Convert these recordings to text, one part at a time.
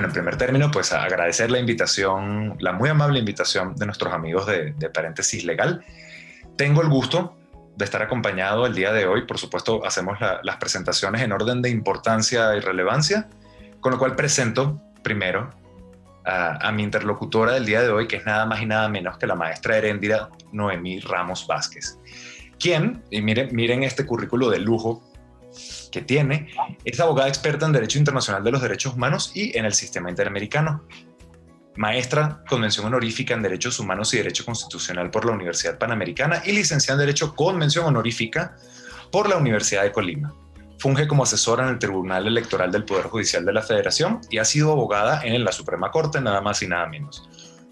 Bueno, en primer término, pues agradecer la invitación, la muy amable invitación de nuestros amigos de Paréntesis Legal. Tengo el gusto de estar acompañado el día de hoy. Por supuesto, hacemos las presentaciones en orden de importancia y relevancia, con lo cual presento primero a mi interlocutora del día de hoy, que es nada más y nada menos que la maestra Heréndira Noemí Ramos Vázquez, quien, y miren este currículo de lujo que tiene, es abogada experta en Derecho Internacional de los Derechos Humanos y en el Sistema Interamericano, maestra con mención honorífica en Derechos Humanos y Derecho Constitucional por la Universidad Panamericana y licenciada en Derecho con mención honorífica por la Universidad de Colima. Funge como asesora en el Tribunal Electoral del Poder Judicial de la Federación y ha sido abogada en la Suprema Corte, nada más y nada menos.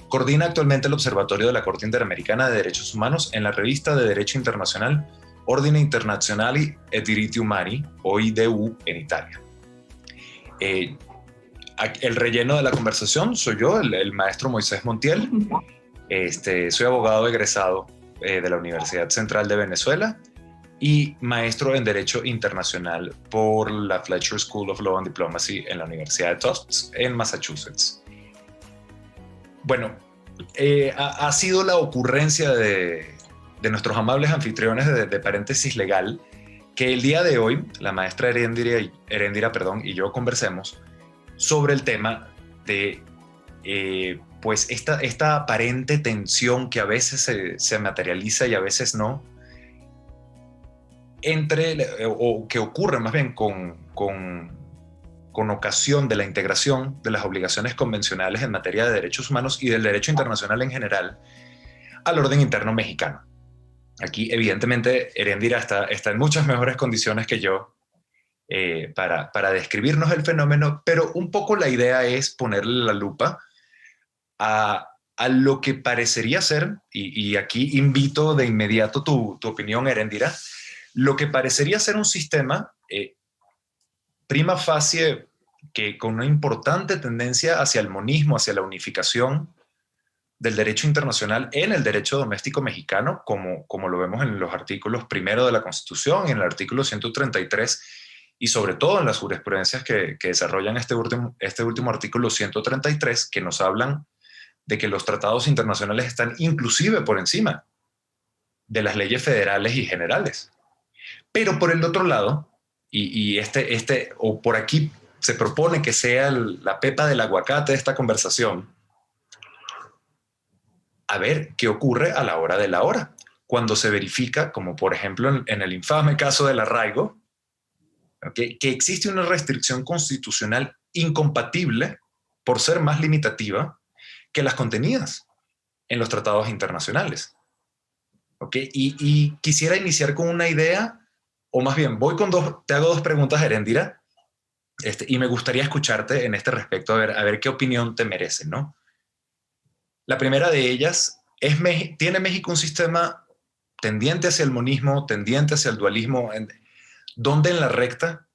Coordina actualmente el Observatorio de la Corte Interamericana de Derechos Humanos en la revista de Derecho Internacional Ordine Internazionali e Diritti Umani, o IDU, en Italia. El relleno de la conversación soy yo, el maestro Moisés Montiel. Soy abogado egresado de la Universidad Central de Venezuela y maestro en Derecho Internacional por la Fletcher School of Law and Diplomacy en la Universidad de Tufts, en Massachusetts. Bueno, ha sido la ocurrencia de nuestros amables anfitriones de Paréntesis Legal que el día de hoy la maestra Heréndira y yo conversemos sobre el tema de pues esta aparente tensión que a veces se materializa y a veces no, o que ocurre más bien con ocasión de la integración de las obligaciones convencionales en materia de derechos humanos y del derecho internacional en general al orden interno mexicano. Aquí, evidentemente, Heréndira está en muchas mejores condiciones que yo para describirnos el fenómeno, pero un poco la idea es ponerle la lupa a lo que parecería ser, y aquí invito de inmediato tu opinión, Heréndira, lo que parecería ser un sistema prima facie que con una importante tendencia hacia el monismo, hacia la unificación del derecho internacional en el derecho doméstico mexicano, como lo vemos en los artículos primero de la Constitución, en el artículo 133, y sobre todo en las jurisprudencias que desarrollan este último artículo 133, que nos hablan de que los tratados internacionales están inclusive por encima de las leyes federales y generales. Pero por el otro lado, o por aquí se propone que sea la pepa del aguacate de esta conversación, a ver qué ocurre a la hora de la hora, cuando se verifica, como por ejemplo en el infame caso del arraigo, que existe una restricción constitucional incompatible por ser más limitativa que las contenidas en los tratados internacionales. Y quisiera iniciar con una idea, o más bien te hago dos preguntas, Heréndira, y me gustaría escucharte en este respecto, a ver qué opinión te merece, ¿no? La primera de ellas es, ¿tiene México un sistema tendiente hacia el monismo, tendiente hacia el dualismo? ¿Dónde en la recta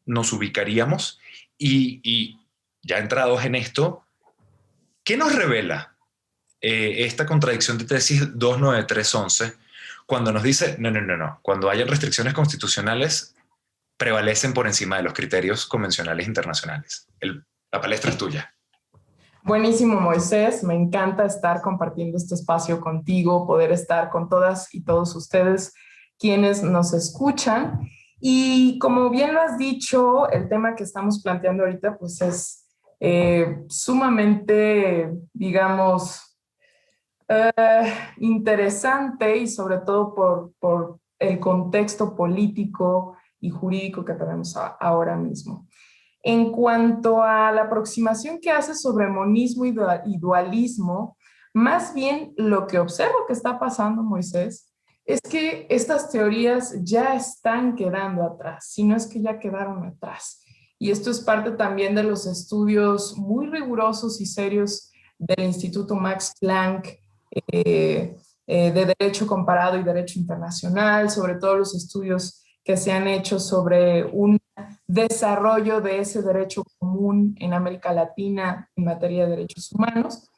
nos ubicaríamos? Y ya entrados en esto, ¿qué nos revela esta contradicción de tesis 29311 cuando nos dice, no, cuando hayan restricciones constitucionales prevalecen por encima de los criterios convencionales internacionales? La palestra es tuya. Buenísimo, Moisés. Me encanta estar compartiendo este espacio contigo, poder estar con todas y todos ustedes quienes nos escuchan. Y como bien lo has dicho, el tema que estamos planteando ahorita pues es sumamente, digamos, interesante y sobre todo por el contexto político y jurídico que tenemos ahora mismo. En cuanto a la aproximación que hace sobre monismo y dualismo, más bien lo que observo que está pasando, Moisés, es que estas teorías ya están quedando atrás, si no es que ya quedaron atrás. Y esto es parte también de los estudios muy rigurosos y serios del Instituto Max Planck de Derecho Comparado y Derecho Internacional, sobre todo los estudios que se han hecho sobre un desarrollo de ese derecho común en América Latina en materia de derechos humanos,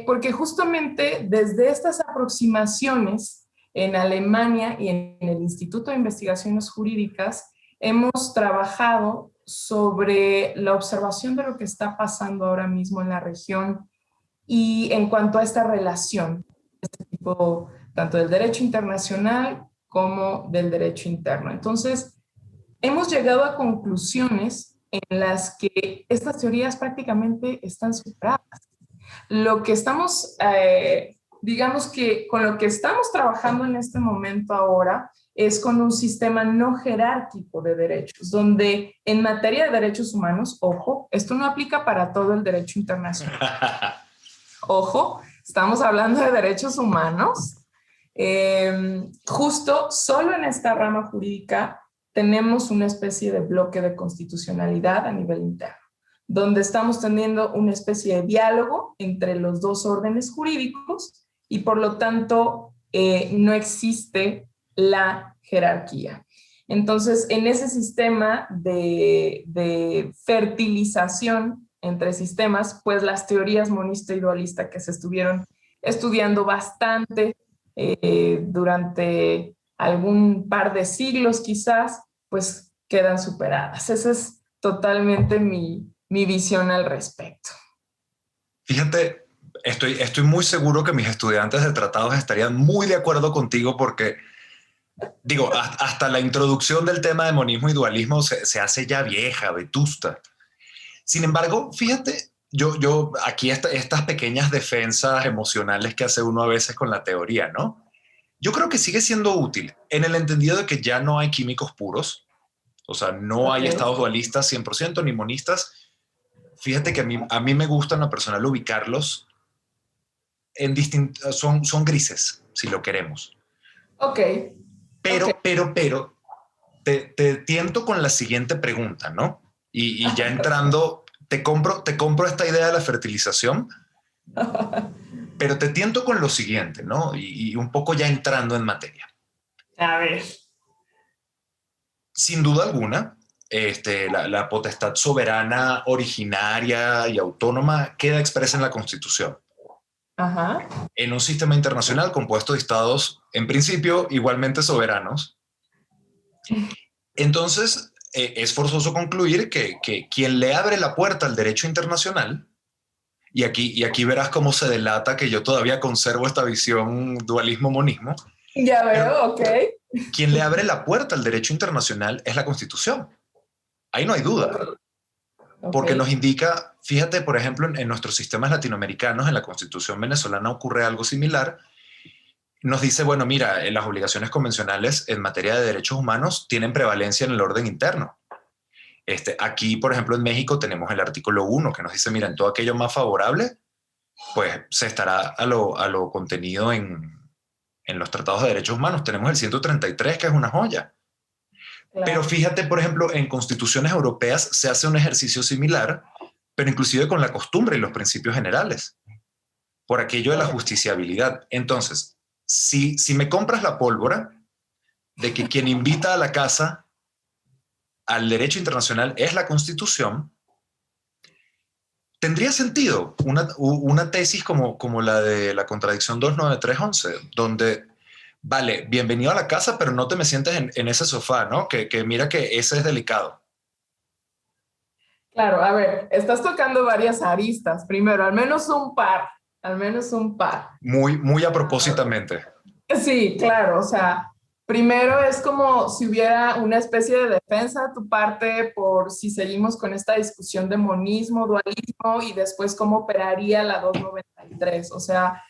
porque justamente desde estas aproximaciones en Alemania y en el Instituto de Investigaciones Jurídicas hemos trabajado sobre la observación de lo que está pasando ahora mismo en la región y en cuanto a esta relación, este tipo, tanto del derecho internacional como del derecho interno. Entonces, hemos llegado a conclusiones en las que estas teorías prácticamente están superadas. Lo que estamos, digamos que con lo que estamos trabajando en este momento ahora es con un sistema no jerárquico de derechos, donde en materia de derechos humanos, ojo, esto no aplica para todo el derecho internacional. Ojo, estamos hablando de derechos humanos. Justo solo en esta rama jurídica tenemos una especie de bloque de constitucionalidad a nivel interno, donde estamos teniendo una especie de diálogo entre los dos órdenes jurídicos y por lo tanto no existe la jerarquía. Entonces, en ese sistema de fertilización entre sistemas, pues las teorías monista y dualista que se estuvieron estudiando bastante durante algún par de siglos quizás, pues quedan superadas. Esa es totalmente mi visión al respecto. Fíjate, estoy muy seguro que mis estudiantes de tratados estarían muy de acuerdo contigo porque, digo, hasta la introducción del tema de monismo y dualismo se hace ya vieja, vetusta. Sin embargo, fíjate, yo aquí estas pequeñas defensas emocionales que hace uno a veces con la teoría, ¿no? Yo creo que sigue siendo útil en el entendido de que ya no hay químicos puros, o sea, no hay estados dualistas 100% ni monistas. Fíjate que a mí me gusta en lo personal ubicarlos en son grises, si lo queremos. Ok. Pero, te tiento con la siguiente pregunta, ¿no? Y ya entrando, te compro esta idea de la fertilización, pero te tiento con lo siguiente, ¿no? Y un poco ya entrando en materia. A ver. Sin duda alguna, la potestad soberana originaria y autónoma queda expresa en la Constitución. Ajá. En un sistema internacional compuesto de estados, en principio, igualmente soberanos. Entonces, es forzoso concluir que quien le abre la puerta al derecho internacional, y aquí verás cómo se delata que yo todavía conservo esta visión dualismo-monismo. Ya veo, ok. Quien le abre la puerta al derecho internacional es la Constitución. Ahí no hay duda. Porque nos indica, fíjate, por ejemplo, en nuestros sistemas latinoamericanos, en la Constitución venezolana ocurre algo similar. Nos dice, bueno, mira, las obligaciones convencionales en materia de derechos humanos tienen prevalencia en el orden interno. Aquí, por ejemplo, en México tenemos el artículo 1 que nos dice, mira, en todo aquello más favorable, pues se estará a lo contenido en los tratados de derechos humanos. Tenemos el 133, que es una joya. Claro. Pero fíjate, por ejemplo, en constituciones europeas se hace un ejercicio similar, pero inclusive con la costumbre y los principios generales, por aquello de la justiciabilidad. Entonces, si me compras la pólvora de que quien invita a la casa al derecho internacional es la Constitución, tendría sentido una tesis como la de la contradicción 29311, donde, vale, bienvenido a la casa, pero no te me sientes en ese sofá, ¿no? Que mira que ese es delicado. Claro, a ver, estás tocando varias aristas. Primero, al menos un par. Muy a propósitamente. Sí, claro, o sea, primero es como si hubiera una especie de defensa de tu parte por si seguimos con esta discusión de monismo, dualismo y después cómo operaría la 293. O sea,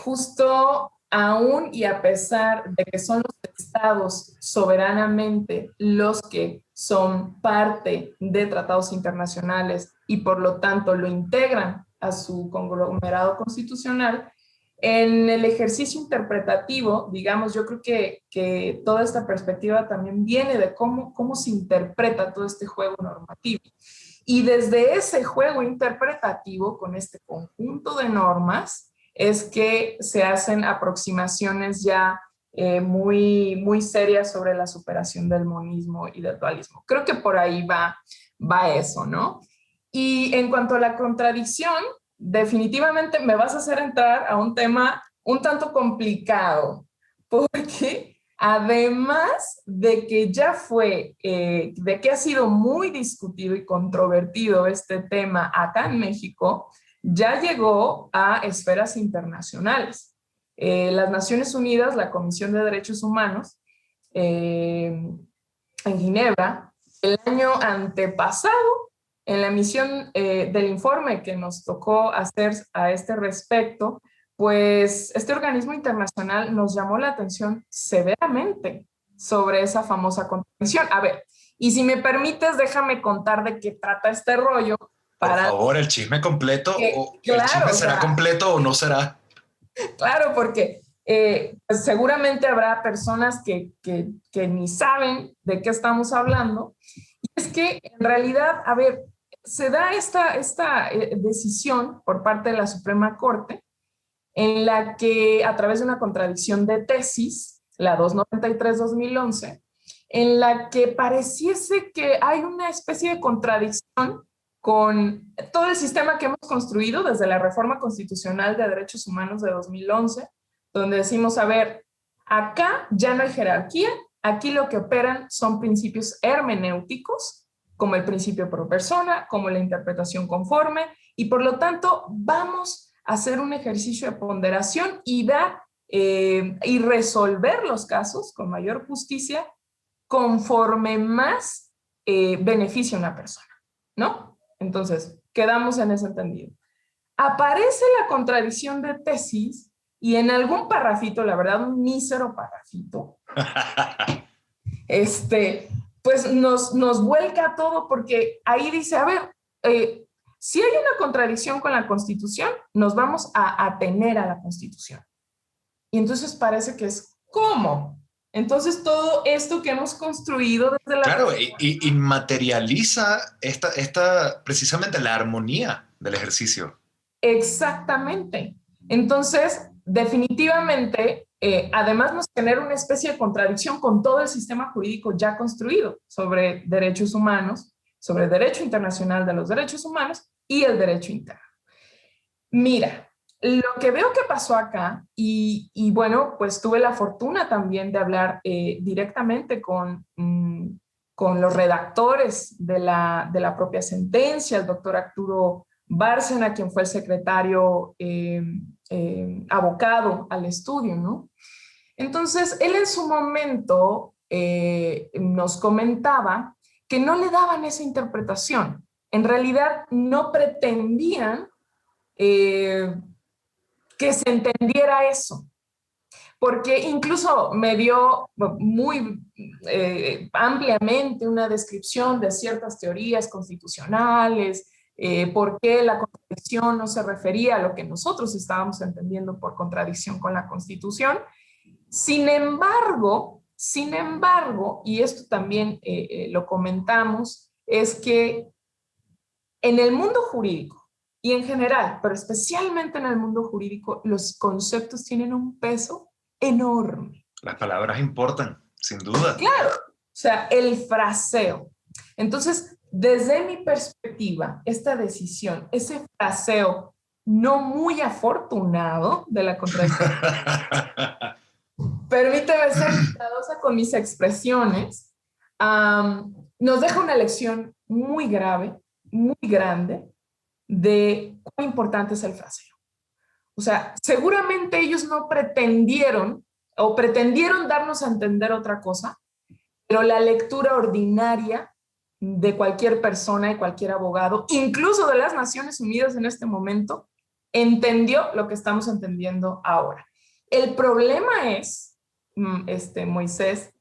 justo aún y a pesar de que son los estados soberanamente los que son parte de tratados internacionales y por lo tanto lo integran a su conglomerado constitucional, en el ejercicio interpretativo, digamos, yo creo que toda esta perspectiva también viene de cómo se interpreta todo este juego normativo. Y desde ese juego interpretativo, con este conjunto de normas, es que se hacen aproximaciones ya muy serias sobre la superación del monismo y del dualismo. Creo que por ahí va eso, ¿no? Y en cuanto a la contradicción, definitivamente me vas a hacer entrar a un tema un tanto complicado, porque Además de que ya fue, de que ha sido muy discutido y controvertido este tema acá en México, ya llegó a esferas internacionales. Las Naciones Unidas, la Comisión de Derechos Humanos, en Ginebra, el año antepasado, en la emisión del informe que nos tocó hacer a este respecto, pues este organismo internacional nos llamó la atención severamente sobre esa famosa contradicción. A ver, y si me permites, déjame contar de qué trata este rollo. Por favor, el chisme completo, o claro, el chisme será completo o no será. Claro, porque pues seguramente habrá personas que ni saben de qué estamos hablando. Y es que en realidad, a ver, se da esta decisión por parte de la Suprema Corte en la que a través de una contradicción de tesis, la 293-2011, en la que pareciese que hay una especie de contradicción con todo el sistema que hemos construido desde la Reforma Constitucional de Derechos Humanos de 2011, donde decimos, a ver, acá ya no hay jerarquía, aquí lo que operan son principios hermenéuticos, como el principio pro persona, como la interpretación conforme, y por lo tanto vamos hacer un ejercicio de ponderación y y resolver los casos con mayor justicia conforme más beneficia a una persona, ¿no? Entonces, quedamos en ese entendido. Aparece la contradicción de tesis y en algún parrafito, la verdad, un mísero parrafito, pues nos vuelca todo porque ahí dice, a ver, si hay una contradicción con la Constitución, nos vamos a atener a la Constitución. Y entonces parece que es, ¿cómo? Entonces todo esto que hemos construido desde la... Claro, y materializa precisamente la armonía del ejercicio. Exactamente. Entonces, definitivamente, además nos genera una especie de contradicción con todo el sistema jurídico ya construido sobre derechos humanos, sobre el derecho internacional de los derechos humanos y el derecho interno. Mira, lo que veo que pasó acá, y bueno, pues tuve la fortuna también de hablar directamente con los redactores de la propia sentencia, el doctor Arturo Bárcena, quien fue el secretario abocado al estudio, ¿no? Entonces, él en su momento nos comentaba que no le daban esa interpretación. En realidad no pretendían que se entendiera eso, porque incluso me dio muy ampliamente una descripción de ciertas teorías constitucionales, por qué la contradicción no se refería a lo que nosotros estábamos entendiendo por contradicción con la Constitución. Sin embargo, y esto también lo comentamos, es que en el mundo jurídico y en general, pero especialmente en el mundo jurídico, los conceptos tienen un peso enorme. Las palabras importan, sin duda. Claro, o sea, el fraseo. Entonces, desde mi perspectiva, esta decisión, ese fraseo no muy afortunado de la contradicción, permíteme ser cuidadosa con mis expresiones, nos deja una lección muy grave, muy grande, de cuán importante es el fraseo. O sea, seguramente ellos no pretendieron o pretendieron darnos a entender otra cosa, pero la lectura ordinaria de cualquier persona y cualquier abogado, incluso de las Naciones Unidas en este momento, entendió lo que estamos entendiendo ahora. El problema es, Moisés,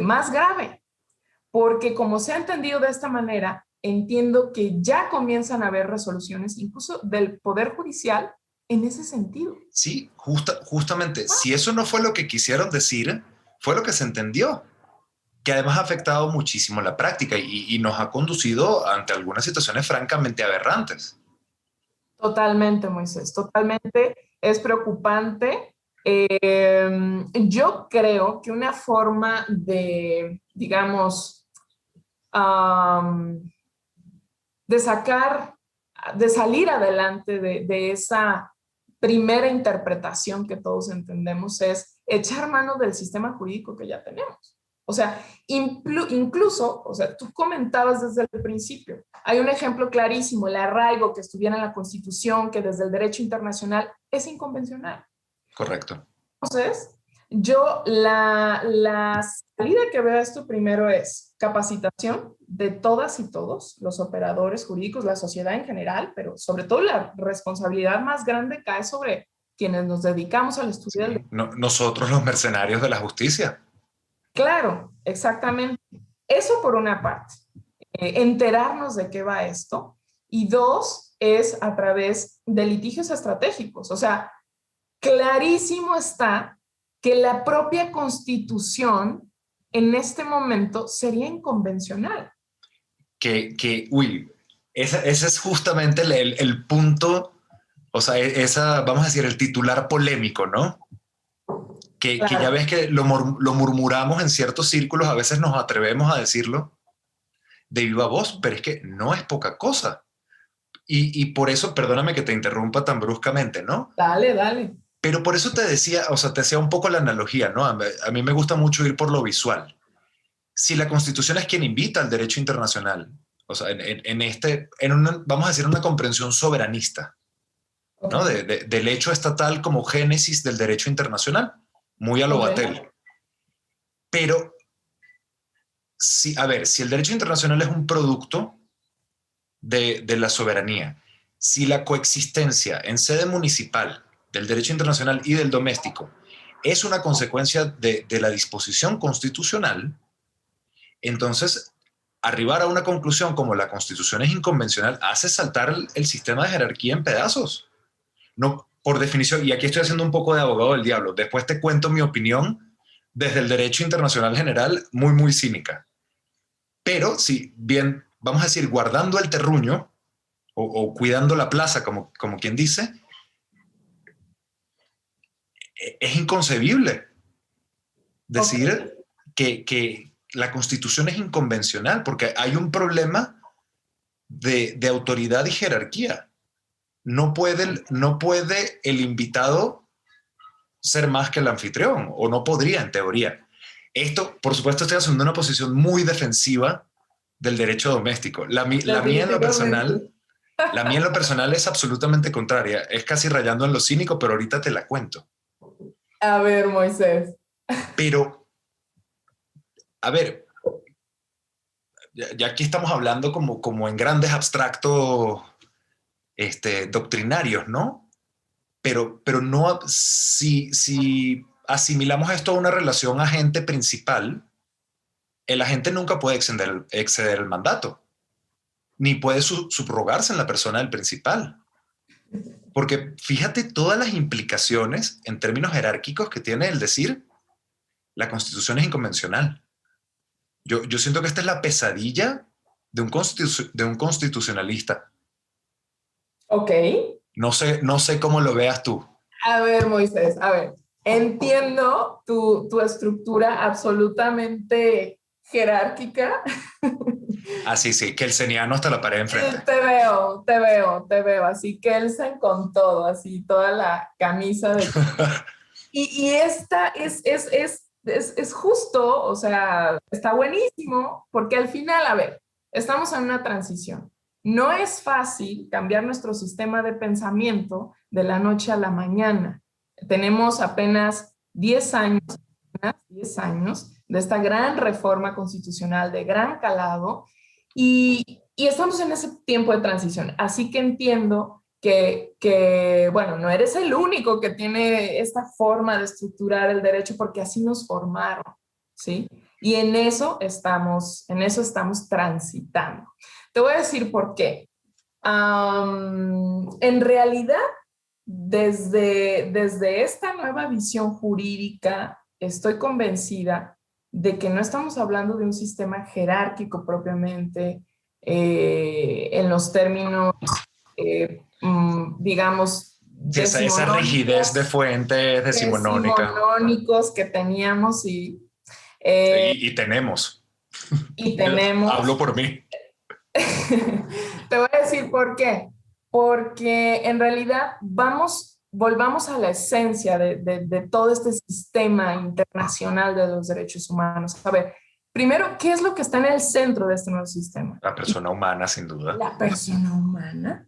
más grave, porque como se ha entendido de esta manera, entiendo que ya comienzan a haber resoluciones incluso del Poder Judicial en ese sentido. Sí, justamente, si eso no fue lo que quisieron decir, fue lo que se entendió, que además ha afectado muchísimo la práctica y nos ha conducido ante algunas situaciones francamente aberrantes. Totalmente, Moisés, totalmente. Es preocupante. Yo creo que una forma de, digamos, de salir adelante de esa primera interpretación que todos entendemos es echar mano del sistema jurídico que ya tenemos. O sea, incluso, o sea, tú comentabas desde el principio, hay un ejemplo clarísimo, el arraigo que estuviera en la Constitución, que desde el derecho internacional es inconvencional. Correcto. Entonces, yo la salida que veo a esto primero es capacitación de todas y todos, los operadores jurídicos, la sociedad en general, pero sobre todo la responsabilidad más grande cae sobre quienes nos dedicamos al estudio del derecho. Nosotros los mercenarios de la justicia. Claro, exactamente. Eso por una parte, enterarnos de qué va esto. Y dos, es a través de litigios estratégicos. O sea, clarísimo está que la propia Constitución en este momento sería inconvencional. Ese es justamente el punto, o sea, vamos a decir, el titular polémico, ¿no? Que ya ves que lo murmuramos en ciertos círculos, a veces nos atrevemos a decirlo de viva voz, pero es que no es poca cosa. Y por eso, perdóname que te interrumpa tan bruscamente, ¿no? Dale, dale. Pero por eso te decía, o sea, te hacía un poco la analogía, ¿no? A mí me gusta mucho ir por lo visual. Si la Constitución es quien invita al derecho internacional, o sea, vamos a decir, una comprensión soberanista, ¿no? Del hecho estatal como génesis del derecho internacional, muy a lo Batel. Pero, si el derecho internacional es un producto de la soberanía, si la coexistencia en sede municipal del derecho internacional y del doméstico es una consecuencia de la disposición constitucional, entonces arribar a una conclusión como la Constitución es inconvencional hace saltar el sistema de jerarquía en pedazos. No, por definición, y aquí estoy haciendo un poco de abogado del diablo, después te cuento mi opinión desde el derecho internacional general, muy, muy cínica. Pero si bien, vamos a decir, guardando el terruño o cuidando la plaza, como quien dice, es inconcebible decir que la Constitución es inconvencional, porque hay un problema de autoridad y jerarquía. No puede el invitado ser más que el anfitrión, o no podría en teoría. Esto, por supuesto, estoy asumiendo una posición muy defensiva del derecho doméstico. La mía en lo personal es absolutamente contraria. Es casi rayando en lo cínico, pero ahorita te la cuento. A ver, Moisés. Pero, a ver, ya aquí estamos hablando como en grandes abstractos doctrinarios, ¿no? Pero no, si asimilamos esto a una relación agente principal, el agente nunca puede exceder el mandato, ni puede subrogarse en la persona del principal. Porque fíjate todas las implicaciones en términos jerárquicos que tiene el decir la Constitución es inconvencional. Yo siento que esta es la pesadilla de un constitucionalista. Ok. No sé cómo lo veas tú. A ver, Moisés, a ver. Entiendo tu estructura absolutamente jerárquica. Sí, Kelseniano hasta la pared enfrente. Te veo. Así Kelsen con todo, así toda la camisa de... Y esta es justo, o sea, está buenísimo, porque al final, a ver, estamos en una transición. No es fácil cambiar nuestro sistema de pensamiento de la noche a la mañana. Tenemos apenas 10 años de esta gran reforma constitucional de gran calado y estamos en ese tiempo de transición. Así que entiendo que, bueno, no eres el único que tiene esta forma de estructurar el derecho porque así nos formaron, ¿sí? Y en eso estamos transitando. Te voy a decir por qué. En realidad, desde esta nueva visión jurídica, estoy convencida de que no estamos hablando de un sistema jerárquico propiamente, en los términos, digamos, esa rigidez de fuentes decimonónicos que teníamos y tenemos. Y tenemos. Hablo por mí. Te voy a decir por qué. Porque en realidad vamos volvamos a la esencia de todo este sistema internacional de los derechos humanos. A ver, primero, ¿qué es lo que está en el centro de este nuevo sistema? La persona humana, sin duda. La persona humana.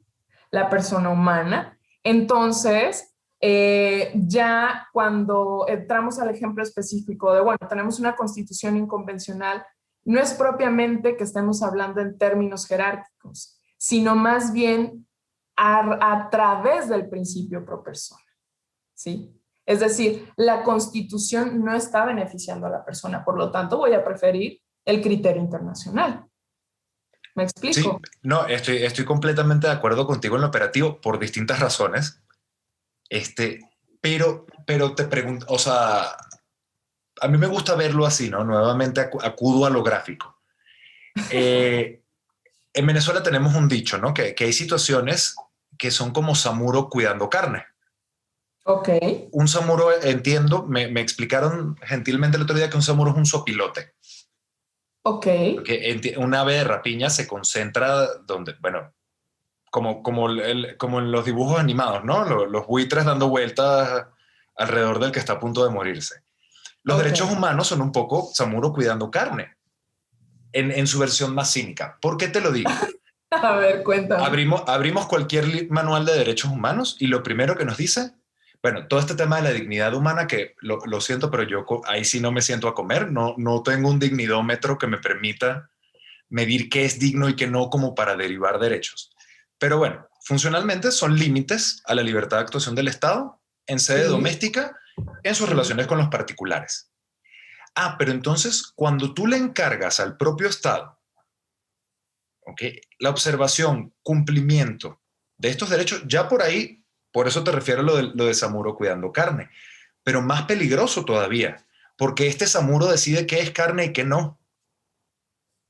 La persona humana. Entonces, ya cuando entramos al ejemplo específico de, bueno, tenemos una constitución inconvencional, no es propiamente que estemos hablando en términos jerárquicos, sino más bien a través del principio pro persona, ¿sí? Es decir, la Constitución no está beneficiando a la persona, por lo tanto voy a preferir el criterio internacional. ¿Me explico? Sí, no, estoy completamente de acuerdo contigo en lo operativo por distintas razones. Pero te pregunto, o sea, a mí me gusta verlo así, ¿no? Nuevamente acudo a lo gráfico. En Venezuela tenemos un dicho, ¿no? Que hay situaciones que son como Samuro cuidando carne. Ok. Un Samuro, entiendo, me explicaron gentilmente el otro día que un Samuro es un sopilote. Ok. Que un ave de rapiña se concentra donde, bueno, como en los dibujos animados, ¿no? Los buitres dando vueltas alrededor del que está a punto de morirse. Los derechos humanos son un poco Samuro cuidando carne, en su versión más cínica. ¿Por qué te lo digo? A ver, cuéntame. Abrimos cualquier manual de derechos humanos y lo primero que nos dice, bueno, todo este tema de la dignidad humana, que lo siento, pero yo ahí sí no me siento a comer, no tengo un dignidómetro que me permita medir qué es digno y qué no como para derivar derechos. Pero bueno, funcionalmente son límites a la libertad de actuación del Estado en sede doméstica en sus relaciones con los particulares. Pero entonces, cuando tú le encargas al propio Estado, ¿okay?, la observación, cumplimiento de estos derechos, ya por ahí, por eso te refiero a lo de Samuro cuidando carne, pero más peligroso todavía, porque este Samuro decide qué es carne y qué no.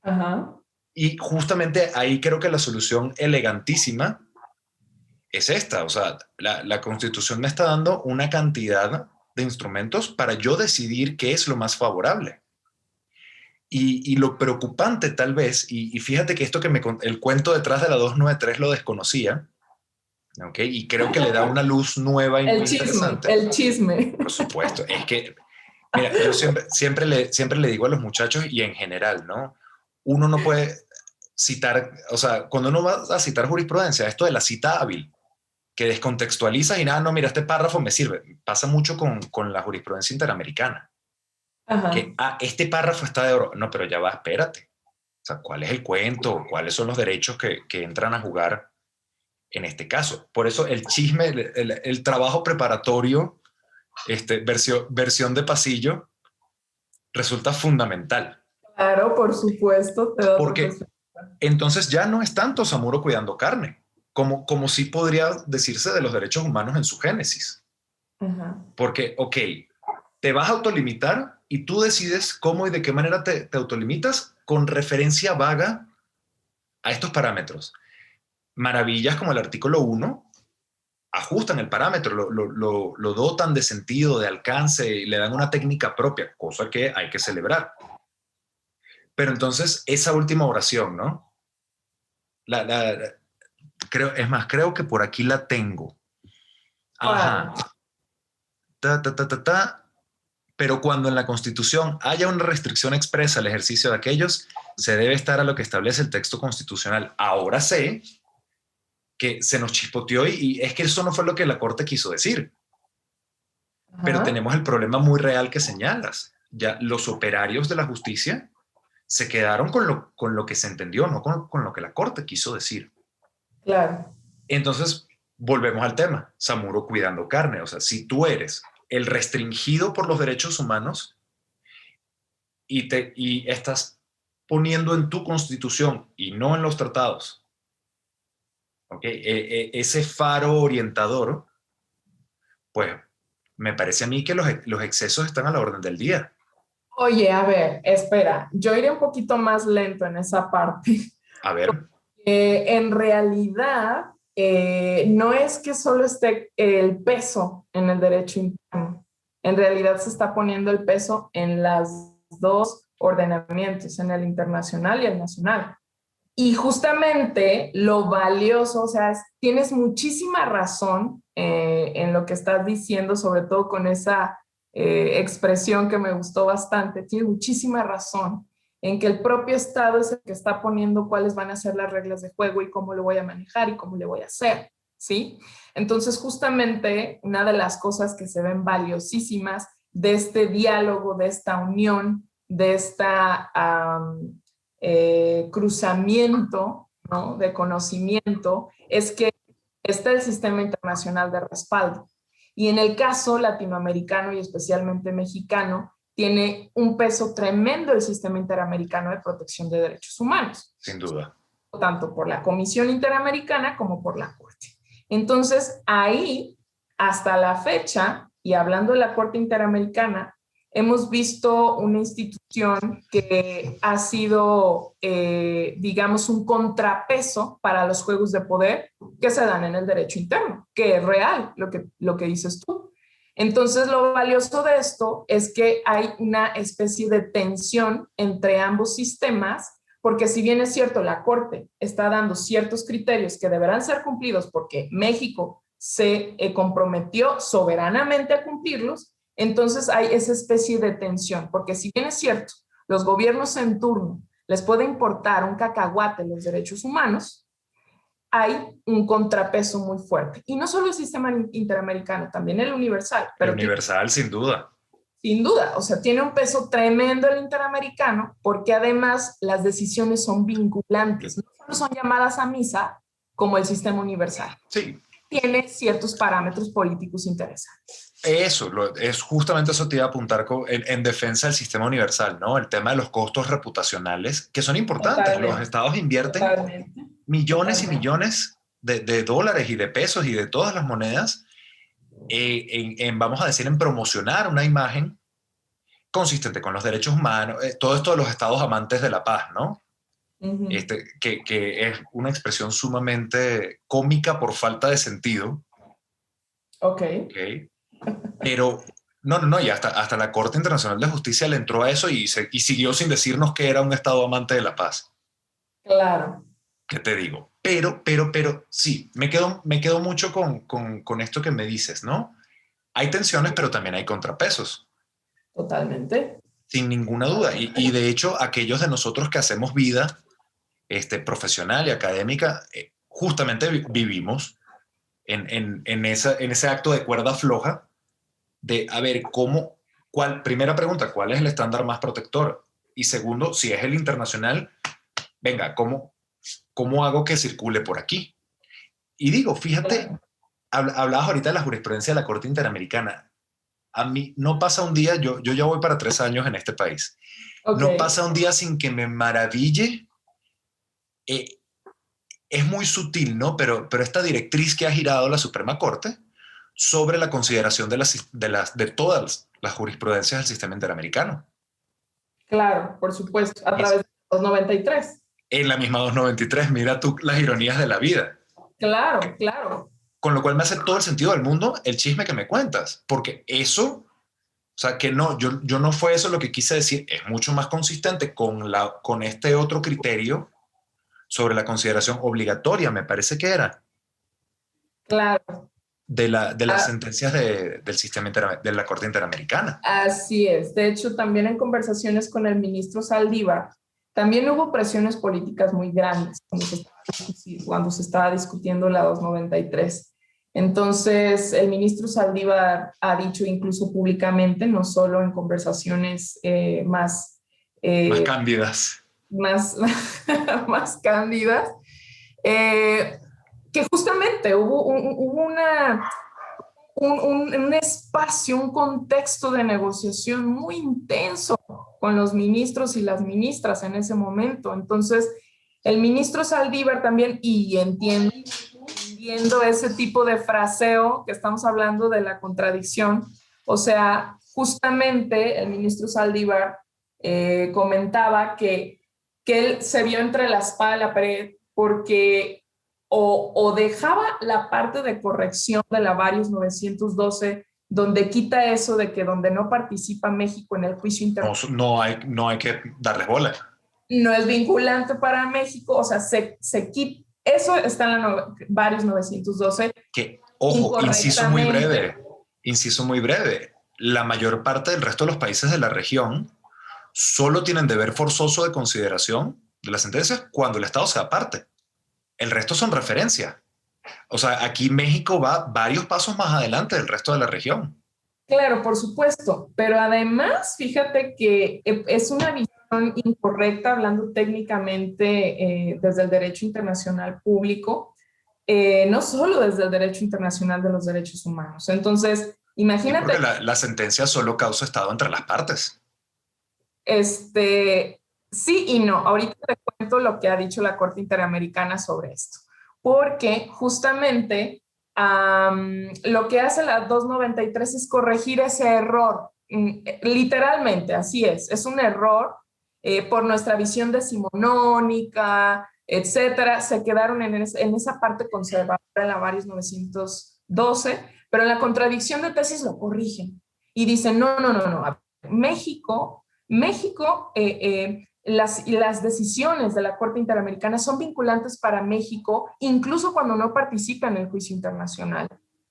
Ajá. Y justamente ahí creo que la solución elegantísima es esta. O sea, la Constitución me está dando una cantidad de instrumentos para yo decidir qué es lo más favorable. Y lo preocupante tal vez, y fíjate que esto el cuento detrás de la 293 lo desconocía, ¿okay? Y creo que le da una luz nueva y muy interesante. El chisme. Por supuesto, es que, mira, yo siempre le digo a los muchachos y en general, ¿no? Uno no puede citar, o sea, cuando uno va a citar jurisprudencia, esto de la cita hábil, que descontextualizas y nada, no, mira, este párrafo me sirve. Pasa mucho con la jurisprudencia interamericana. Ajá. Que, este párrafo está de oro. No, pero ya va, espérate. O sea, ¿cuál es el cuento? ¿Cuáles son los derechos que entran a jugar en este caso? Por eso el chisme, el trabajo preparatorio, versión de pasillo, resulta fundamental. Claro, por supuesto, te da otra Porque perspectiva. entonces ya no es tanto Samuro cuidando carne, como sí podría decirse de los derechos humanos en su génesis. Ajá. Porque, ok, te vas a autolimitar y tú decides cómo y de qué manera te autolimitas con referencia vaga a estos parámetros. Maravillas como el artículo 1 ajustan el parámetro, lo dotan de sentido, de alcance, y le dan una técnica propia, cosa que hay que celebrar. Pero entonces, esa última oración, ¿no? Creo que por aquí la tengo. Ajá. Pero cuando en la Constitución haya una restricción expresa al ejercicio de aquellos, se debe estar a lo que establece el texto constitucional. Ahora sé que se nos chispoteó y es que eso no fue lo que la Corte quiso decir. Ajá. Pero tenemos el problema muy real que señalas. Ya los operarios de la justicia se quedaron con lo que se entendió, no con lo que la Corte quiso decir. Claro. Entonces, volvemos al tema. Samuro cuidando carne. O sea, si tú eres el restringido por los derechos humanos y estás poniendo en tu constitución y no en los tratados, ¿okay?, ese faro orientador, pues me parece a mí que los excesos están a la orden del día. Oye, a ver, espera, yo iré un poquito más lento en esa parte. A ver. En realidad, no es que solo esté el peso en el derecho interno. En realidad se está poniendo el peso en los dos ordenamientos, en el internacional y el nacional. Y justamente lo valioso, o sea, tienes muchísima razón en lo que estás diciendo, sobre todo con esa expresión que me gustó bastante. Tienes muchísima razón en que el propio Estado es el que está poniendo cuáles van a ser las reglas de juego y cómo lo voy a manejar y cómo le voy a hacer, ¿sí? Entonces, justamente una de las cosas que se ven valiosísimas de este diálogo, de esta unión, de esta cruzamiento, ¿no?, de conocimiento, es que está el sistema internacional de respaldo. Y en el caso latinoamericano y especialmente mexicano, tiene un peso tremendo el sistema interamericano de protección de derechos humanos. Sin duda. Tanto por la Comisión Interamericana como por la Corte. Entonces, ahí, hasta la fecha, y hablando de la Corte Interamericana, hemos visto una institución que ha sido, digamos, un contrapeso para los juegos de poder que se dan en el derecho interno, que es real, lo que dices tú. Entonces, lo valioso de esto es que hay una especie de tensión entre ambos sistemas, porque si bien es cierto, la Corte está dando ciertos criterios que deberán ser cumplidos porque México se comprometió soberanamente a cumplirlos, entonces hay esa especie de tensión, porque si bien es cierto, los gobiernos en turno les puede importar un cacahuate los derechos humanos, hay un contrapeso muy fuerte. Y no solo el sistema interamericano, también el universal. Pero el universal, sin duda. Sin duda, o sea, tiene un peso tremendo el interamericano porque además las decisiones son vinculantes, no solo son llamadas a misa como el sistema universal. Sí. Tiene ciertos parámetros políticos interesantes. Eso, es justamente eso te iba a apuntar en defensa del sistema universal, ¿no? El tema de los costos reputacionales, que son importantes. Totalmente. Los estados invierten millones y millones de dólares y de pesos y de todas las monedas vamos a decir, en promocionar una imagen consistente con los derechos humanos, todo esto de los estados amantes de la paz, ¿no? Uh-huh. Que es una expresión sumamente cómica por falta de sentido. Ok. Pero no, y hasta la Corte Internacional de Justicia le entró a eso y siguió sin decirnos que era un estado amante de la paz. Claro. ¿Qué te digo? Pero sí, me quedo mucho con esto que me dices, ¿no? Hay tensiones, pero también hay contrapesos. Totalmente. Sin ninguna duda. Y de hecho, aquellos de nosotros que hacemos vida profesional y académica, justamente vivimos en ese acto de cuerda floja de, a ver, primera pregunta, ¿cuál es el estándar más protector? Y segundo, si es el internacional, venga, ¿cómo hago que circule por aquí? Y digo, fíjate, hablabas ahorita de la jurisprudencia de la Corte Interamericana. A mí no pasa un día, yo ya voy para 3 años en este país, no pasa un día sin que me maraville. Es muy sutil, ¿no? Pero esta directriz que ha girado la Suprema Corte sobre la consideración de todas las jurisprudencias del sistema interamericano. Claro, por supuesto, a través de los 93. En la misma 293, mira tú las ironías de la vida. Claro, claro. Con lo cual me hace todo el sentido del mundo el chisme que me cuentas, porque eso, o sea, que no, yo no fue eso lo que quise decir, es mucho más consistente con este otro criterio sobre la consideración obligatoria, me parece que era. Claro. De las sentencias del sistema de la Corte Interamericana. Así es. De hecho, también en conversaciones con el ministro Saldívar, también hubo presiones políticas muy grandes cuando se estaba discutiendo la 293. Entonces, el ministro Saldívar ha dicho incluso públicamente, no solo en conversaciones más cándidas. Más cándidas, que justamente hubo un espacio, un contexto de negociación muy intenso con los ministros y las ministras en ese momento. Entonces, el ministro Saldívar también, y entiendo ese tipo de fraseo que estamos hablando de la contradicción, o sea, justamente el ministro Saldívar comentaba que él se vio entre la espada y la pared porque o dejaba la parte de corrección de la Varios 912, donde quita eso de que donde no participa México en el juicio internacional. No hay que darles bola. no es vinculante para México, o sea, se quita, eso está en la varios 912. Que, ojo, inciso muy breve, la mayor parte del resto de los países de la región solo tienen deber forzoso de consideración de las sentencias cuando el Estado sea parte. El resto son referencias. O sea, aquí México va varios pasos más adelante del resto de la región. Claro, por supuesto, pero además, fíjate que es una visión incorrecta, hablando técnicamente desde el derecho internacional público, no solo desde el derecho internacional de los derechos humanos. Entonces, imagínate. Sí, porque la sentencia solo causa estado entre las partes. Sí y no. Ahorita te cuento lo que ha dicho la Corte Interamericana sobre esto, porque justamente lo que hace la 293 es corregir ese error. Literalmente, así es un error por nuestra visión decimonónica, etcétera. Se quedaron en esa parte conservadora en la varios 912, pero en la contradicción de tesis lo corrigen y dicen, no, México, las decisiones de la Corte Interamericana son vinculantes para México, incluso cuando no participa en el juicio internacional.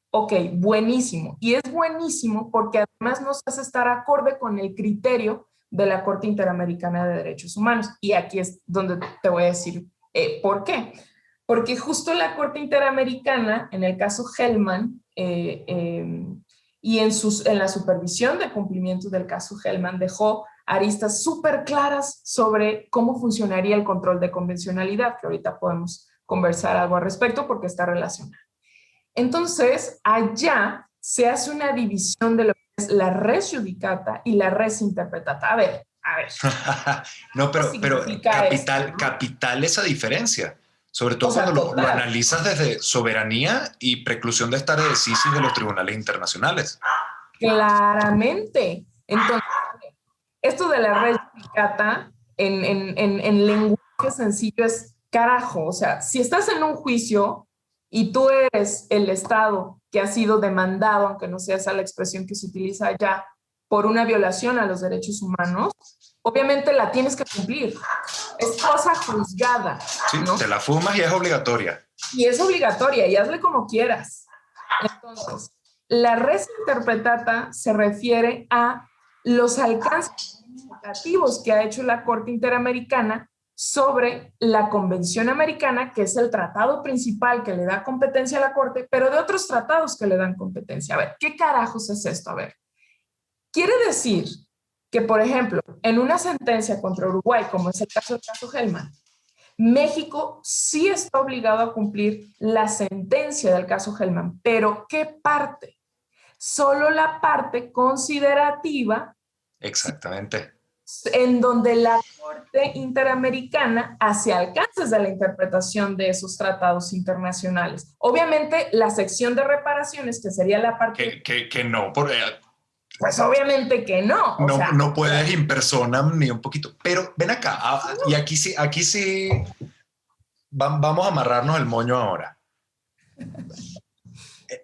Ok, buenísimo. Y es buenísimo porque además nos hace estar acorde con el criterio de la Corte Interamericana de Derechos Humanos. Y aquí es donde te voy a decir por qué. Porque justo la Corte Interamericana, en el caso Hellman, y en la supervisión de cumplimiento del caso Hellman, dejó aristas súper claras sobre cómo funcionaría el control de convencionalidad, que ahorita podemos conversar algo al respecto porque está relacionado. Entonces, allá se hace una división de lo que es la res judicata y la res interpretata. A ver. No, pero capital esa diferencia. Sobre todo, o sea, cuando lo analizas desde soberanía y preclusión de stare decisis de los tribunales internacionales. Claramente. Entonces, esto de la res judicata en lenguaje sencillo es carajo. O sea, si estás en un juicio y tú eres el Estado que ha sido demandado, aunque no sea esa la expresión que se utiliza allá, por una violación a los derechos humanos, obviamente la tienes que cumplir. Es cosa juzgada. Sí, ¿no? Te la fumas y es obligatoria. Y es obligatoria, y hazle como quieras. Entonces, la res interpretata se refiere a los alcances significativos que ha hecho la Corte Interamericana sobre la Convención Americana, que es el tratado principal que le da competencia a la Corte, pero de otros tratados que le dan competencia. A ver, ¿qué carajos es esto? A ver, quiere decir que, por ejemplo, en una sentencia contra Uruguay, como es el caso del caso Hellman, México sí está obligado a cumplir la sentencia del caso Hellman, pero ¿qué parte? Solo la parte considerativa. Exactamente. En donde la Corte Interamericana hace alcances de la interpretación de esos tratados internacionales. Obviamente, la sección de reparaciones, que sería la parte... Que no, porque... Pues obviamente que no. No, o sea, no puedes in persona ni un poquito. Pero ven acá, y aquí sí vamos a amarrarnos el moño ahora.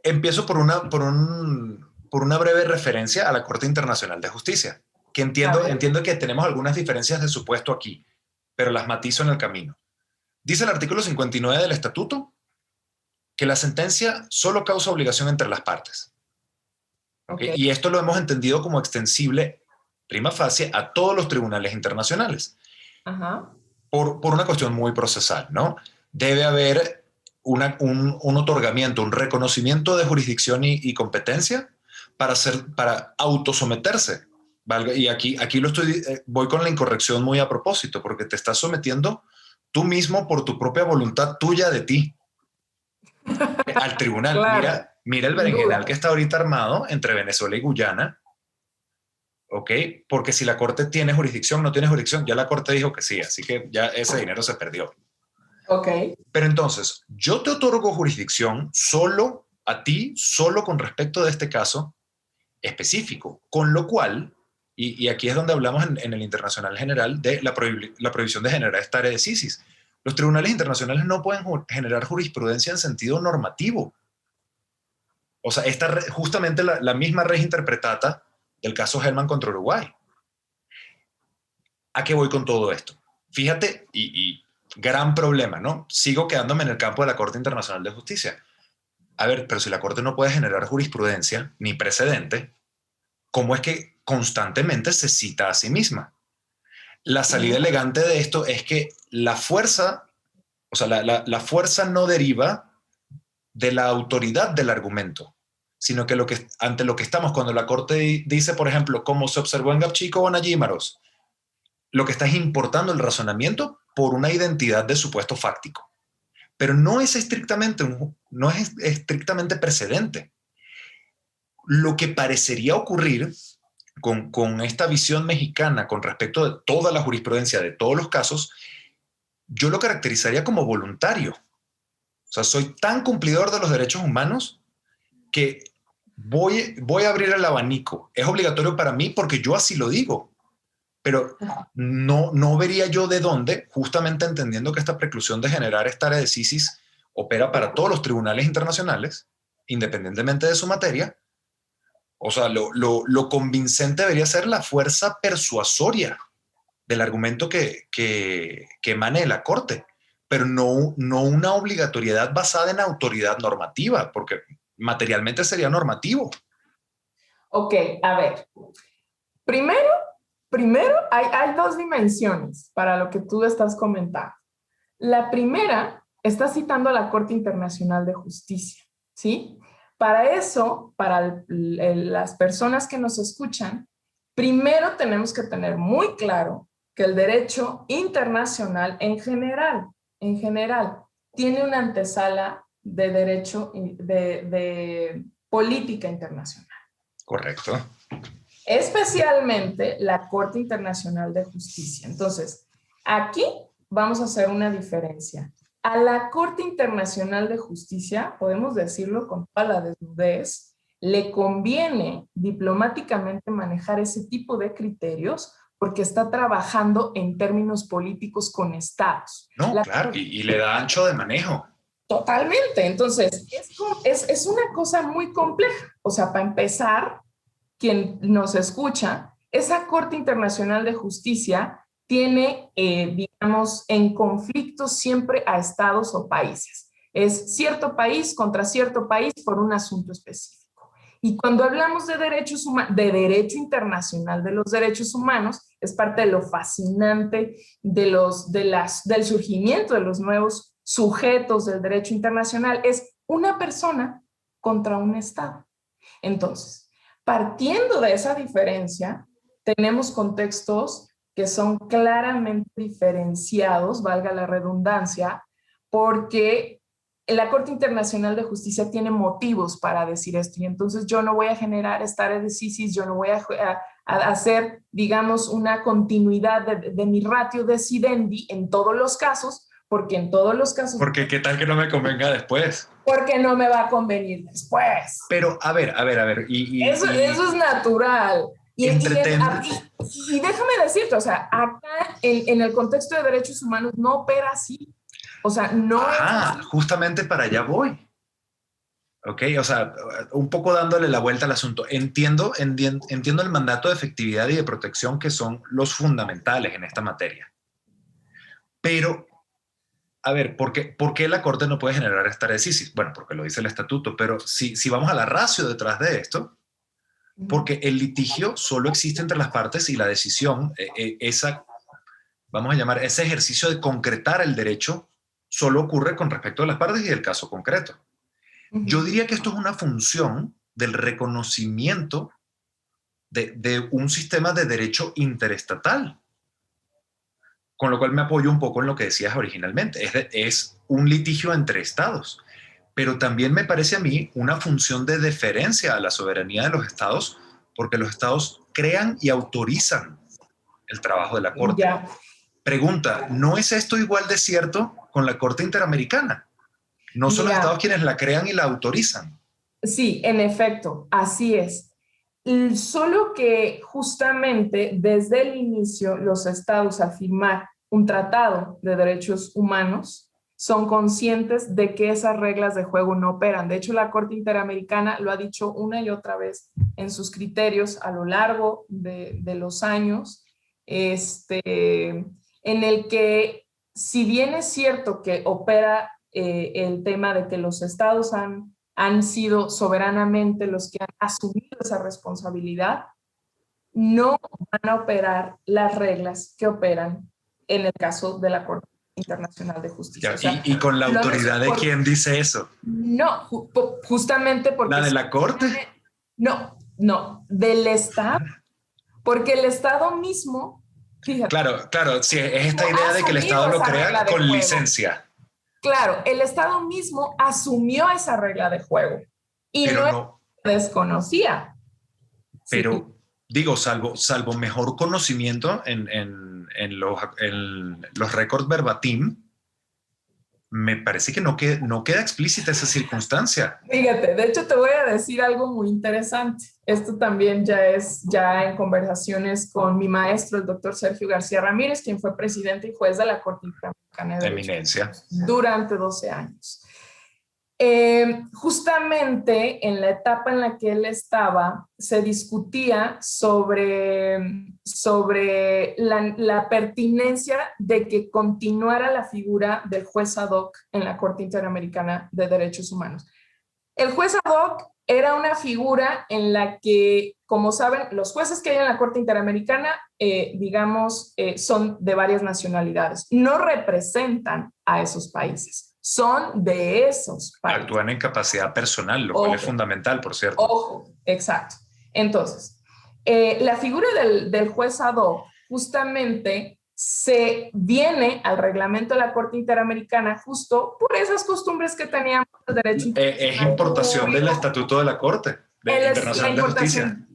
Empiezo por una breve referencia a la Corte Internacional de Justicia, que entiendo que tenemos algunas diferencias de supuesto aquí, pero las matizo en el camino. Dice el artículo 59 del Estatuto que la sentencia solo causa obligación entre las partes. Okay. Y esto lo hemos entendido como extensible, prima facie, a todos los tribunales internacionales. Ajá. Por una cuestión muy procesal, ¿no? Debe haber un otorgamiento, un reconocimiento de jurisdicción y competencia para autosometerse. ¿Vale? Y aquí voy con la incorrección muy a propósito, porque te estás sometiendo tú mismo por tu propia voluntad tuya de ti al tribunal. Claro. Mira el berenjenal que está ahorita armado entre Venezuela y Guyana, ¿ok? Porque si la Corte tiene jurisdicción, no tiene jurisdicción, ya la Corte dijo que sí, así que ya ese dinero se perdió. Ok. Pero entonces, yo te otorgo jurisdicción solo a ti, solo con respecto de este caso específico, con lo cual, y aquí es donde hablamos en el internacional general de la prohibición de generar stare decisis. Los tribunales internacionales no pueden generar jurisprudencia en sentido normativo. O sea, justamente la misma res interpretata del caso Hellman contra Uruguay. ¿A qué voy con todo esto? fíjate, y gran problema, ¿no? Sigo quedándome en el campo de la Corte Internacional de Justicia. A ver, pero si la Corte no puede generar jurisprudencia ni precedente, ¿cómo es que constantemente se cita a sí misma? La salida elegante de esto es que la fuerza, o sea, la fuerza no deriva de la autoridad del argumento, sino que, ante lo que estamos, cuando la Corte dice, por ejemplo, como se observó en Gapchico o Nayímaros, lo que está es importando el razonamiento por una identidad de supuesto fáctico. Pero no es estrictamente precedente. Lo que parecería ocurrir con esta visión mexicana con respecto de toda la jurisprudencia de todos los casos, yo lo caracterizaría como voluntario. O sea, soy tan cumplidor de los derechos humanos que voy a abrir el abanico. Es obligatorio para mí porque yo así lo digo. Pero no vería yo de dónde, justamente entendiendo que esta preclusión de generar stare decisis opera para todos los tribunales internacionales, independientemente de su materia. O sea, lo convincente debería ser la fuerza persuasoria del argumento que emane de la Corte, pero no una obligatoriedad basada en autoridad normativa, porque materialmente sería normativo. Ok, a ver. Primero hay dos dimensiones para lo que tú estás comentando. La primera está citando a la Corte Internacional de Justicia, ¿sí? Para eso, para las personas que nos escuchan, primero tenemos que tener muy claro que el derecho internacional en general, tiene una antesala de derecho de política internacional. Correcto. Especialmente la Corte Internacional de Justicia. Entonces, aquí vamos a hacer una diferencia. A la Corte Internacional de Justicia, podemos decirlo con toda la desnudez, le conviene diplomáticamente manejar ese tipo de criterios porque está trabajando en términos políticos con estados. No, claro, y le da ancho de manejo. Totalmente. Entonces, es una cosa muy compleja. O sea, para empezar, quien nos escucha, esa Corte Internacional de Justicia tiene, digamos, en conflicto siempre a estados o países. Es cierto país contra cierto país por un asunto específico. Y cuando hablamos de derechos humanos, de derecho internacional de los derechos humanos, es parte de lo fascinante del surgimiento de los nuevos sujetos del derecho internacional, es una persona contra un estado. Entonces, partiendo de esa diferencia, tenemos contextos que son claramente diferenciados, valga la redundancia, porque la Corte Internacional de Justicia tiene motivos para decir esto, y entonces yo no voy a generar stare decisis, yo no voy a hacer, digamos, una continuidad de mi ratio decidendi en todos los casos, porque en todos los casos... Porque qué tal que no me convenga después. Porque no me va a convenir después. Pero, a ver. Eso es natural. Y déjame decirte, o sea, acá en el contexto de derechos humanos no opera así. O sea, no es así. Justamente para allá voy. Ok, o sea, un poco dándole la vuelta al asunto. Entiendo el mandato de efectividad y de protección que son los fundamentales en esta materia. Pero, a ver, ¿por qué la Corte no puede generar stare decisis? Bueno, porque lo dice el estatuto, pero si vamos a la ratio detrás de esto, porque el litigio solo existe entre las partes y la decisión, vamos a llamar, ese ejercicio de concretar el derecho, solo ocurre con respecto a las partes y el caso concreto. Yo diría que esto es una función del reconocimiento de un sistema de derecho interestatal, con lo cual me apoyo un poco en lo que decías originalmente. Es un litigio entre estados, pero también me parece a mí una función de deferencia a la soberanía de los estados, porque los estados crean y autorizan el trabajo de la Corte. Ya. Pregunta, ¿no es esto igual de cierto con la Corte Interamericana? ¿No son los estados quienes la crean y la autorizan? Sí, en efecto, así es. Solo que justamente desde el inicio los estados al firmar un tratado de derechos humanos son conscientes de que esas reglas de juego no operan. De hecho, la Corte Interamericana lo ha dicho una y otra vez en sus criterios a lo largo de los años. En en el que, si bien es cierto que opera el tema de que los estados han sido soberanamente los que han asumido esa responsabilidad, no van a operar las reglas que operan en el caso de la Corte Internacional de Justicia. Ya, o sea, y con la autoridad de quién dice eso. No, justamente porque... ¿La de la Corte? No, del Estado. Porque el Estado mismo, fíjate. Claro, sí, es esta idea de que el Estado lo crea con licencia. Claro, el Estado mismo asumió esa regla de juego y no desconocía. Pero, sí. Digo, salvo mejor conocimiento en los récords verbatim, me parece que no queda explícita esa circunstancia. Fíjate, de hecho te voy a decir algo muy interesante. Esto también ya en conversaciones con mi maestro, el doctor Sergio García Ramírez, quien fue presidente y juez de la Corte Interamericana de Eminencia. durante 12 años. Justamente en la etapa en la que él estaba, se discutía sobre la pertinencia de que continuara la figura del juez ad hoc en la Corte Interamericana de Derechos Humanos. El juez ad hoc era una figura en la que, como saben, los jueces que hay en la Corte Interamericana, son de varias nacionalidades, no representan a esos países. Son de esos países. Actúan en capacidad personal, lo cual es fundamental, por cierto. Ojo, exacto. Entonces, la figura del juez ad hoc justamente se viene al reglamento de la Corte Interamericana justo por esas costumbres que teníamos de derecho internacional. Es importación del Estatuto de la Corte Internacional de Justicia.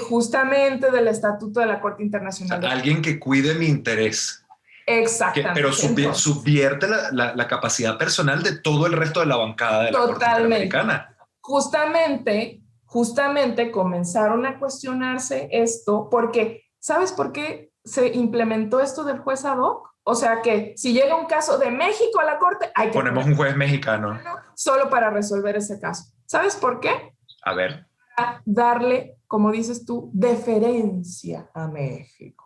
Justamente del Estatuto de la Corte Internacional. O sea, alguien que cuide mi interés. Exactamente. Pero subvierte la capacidad personal de todo el resto de la bancada de la Corte Interamericana. Justamente comenzaron a cuestionarse esto porque, ¿sabes por qué se implementó esto del juez ad hoc? O sea que si llega un caso de México a la Corte, hay que ponemos un juez mexicano. Solo para resolver ese caso. ¿Sabes por qué? A ver. A darle, como dices tú, deferencia a México.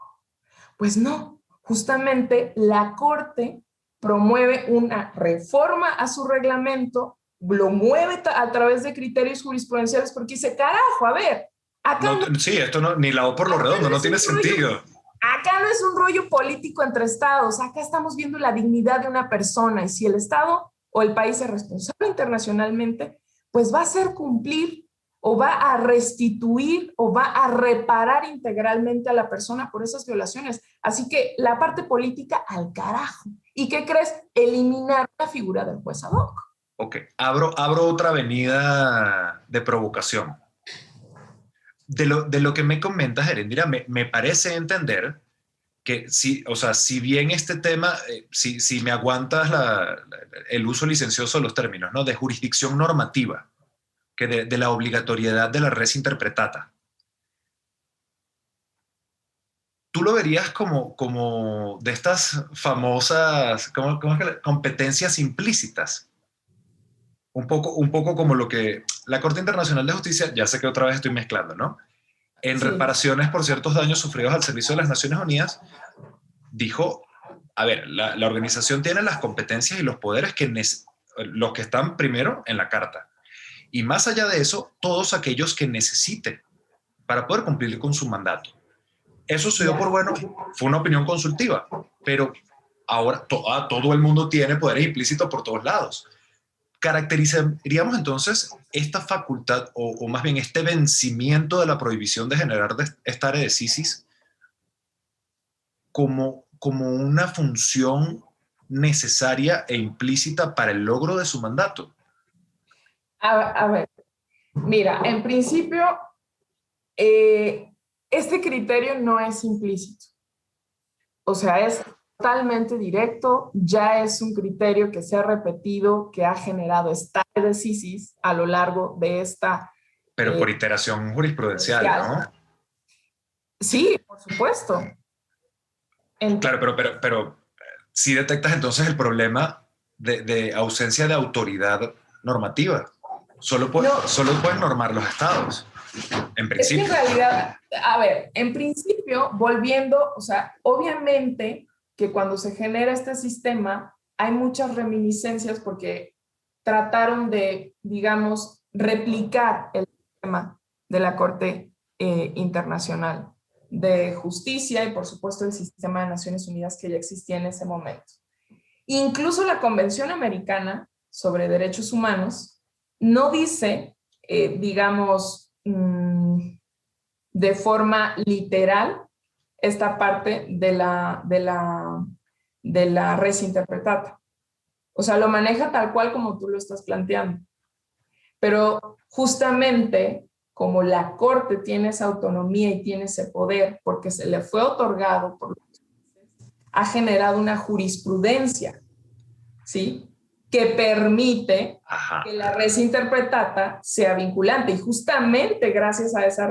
Pues no. Justamente la Corte promueve una reforma a su reglamento, lo mueve a través de criterios jurisprudenciales porque dice, carajo, a ver, acá sí, esto no, ni la O por lo redondo, no tiene sentido. Acá no es un rollo político entre estados, acá estamos viendo la dignidad de una persona y si el estado o el país es responsable internacionalmente, pues va a hacer cumplir o va a restituir o va a reparar integralmente a la persona por esas violaciones. Así que la parte política al carajo. ¿Y qué crees? Eliminar la figura del juez ad hoc. Ok, abro otra avenida de provocación. De lo que me comentas, Erendira, me parece entender que si bien este tema, si me aguantas el uso licencioso de los términos, ¿no? De jurisdicción normativa, que de la obligatoriedad de la res interpretata. ¿Tú lo verías como de estas famosas competencias implícitas? Un poco como lo que la Corte Internacional de Justicia, ya sé que otra vez estoy mezclando, ¿no? En reparaciones por ciertos daños sufridos al servicio de las Naciones Unidas, dijo, a ver, la organización tiene las competencias y los poderes los que están primero en la Carta. Y más allá de eso, todos aquellos que necesite para poder cumplir con su mandato. Eso se dio por bueno, fue una opinión consultiva, pero ahora todo el mundo tiene poderes implícitos por todos lados. ¿Caracterizaríamos entonces esta facultad o más bien este vencimiento de la prohibición de generar stare decisis como una función necesaria e implícita para el logro de su mandato? A ver, mira, en principio, este criterio no es implícito. O sea, es totalmente directo, ya es un criterio que se ha repetido, que ha generado stare decisis a lo largo de esta... Pero por iteración jurisprudencial, ¿no? Sí, por supuesto. Claro, pero sí detectas entonces el problema de ausencia de autoridad normativa. Solo pueden normar los estados, en principio. Es que en realidad, a ver, en principio, volviendo, o sea, obviamente que cuando se genera este sistema hay muchas reminiscencias porque trataron de, digamos, replicar el sistema de la Corte Internacional de Justicia y, por supuesto, el sistema de Naciones Unidas que ya existía en ese momento. Incluso la Convención Americana sobre Derechos Humanos no dice, digamos, de forma literal esta parte de la res interpretata. O sea, lo maneja tal cual como tú lo estás planteando. Pero justamente como la Corte tiene esa autonomía y tiene ese poder porque se le fue otorgado por los jueces, ha generado una jurisprudencia, ¿sí?, que permite que la res interpretata sea vinculante. Y justamente gracias a esa